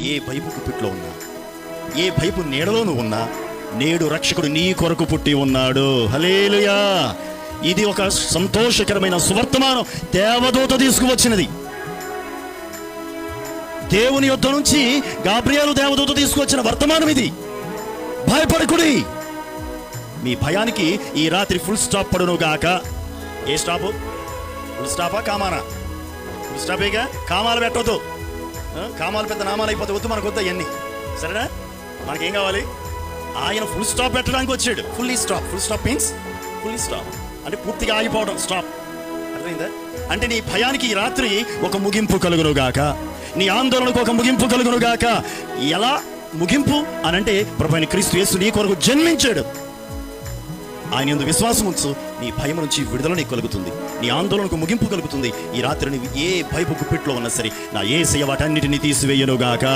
ఏ భయపు గుప్పిట్లో ఉన్నా, ఏ భయపు నీడలోను ఉన్నా, నేడు రక్షకుడు నీ కొరకు పుట్టి ఉన్నాడు. హల్లెలూయా! ఇది ఒక సంతోషకరమైన సువర్తమానం దేవదూత తీసుకువచ్చినది. దేవుని యొద్ద నుంచి గాబ్రియేలు దేవదూత తీసుకువచ్చిన వర్తమానం ఇది. భయపడకుడి. మీ భయానికి ఈ రాత్రి ఫుల్ స్టాప్ పడును గాక. ఏ స్టాపు? ఫుల్ స్టాపా కామానా? ఫుల్ స్టాపేగా. కామాలు పెట్టవద్దు. కామాలు పెద్ద నామాలు అయిపోతే వద్దు, మనకు వద్దు అవన్నీ. సరేనా? మనకేం కావాలి? ఆయన ఫుల్ స్టాప్ పెట్టడానికి వచ్చాడు. Fully stop. Full stop means fully stop అంటే పూర్తిగా ఆగిపోవడం. స్టాప్. అర్థమైందా? అంటే నీ భయానికి ఈ రాత్రి ఒక ముగింపు కలుగును గాక. నీ ఆందోళనకు ఒక ముగింపు కలుగును గాక. ఎలా ముగింపు అనంటే, ప్రభువైన క్రీస్తు యేసు నీ కొరకు జన్మించాడు. ఆయన యందు విశ్వాసం ఉంచు, నీ భయం నుంచి విడుదల నీకు కలుగుతుంది. నీ ఆందోళనకు ముగింపు కలుగుతుంది. ఈ రాత్రి నువ్వు ఏ భయపు గుప్పిట్లో ఉన్నా సరే, నా యేసయ్య వాటన్నిటిని తీసివేయను గాక.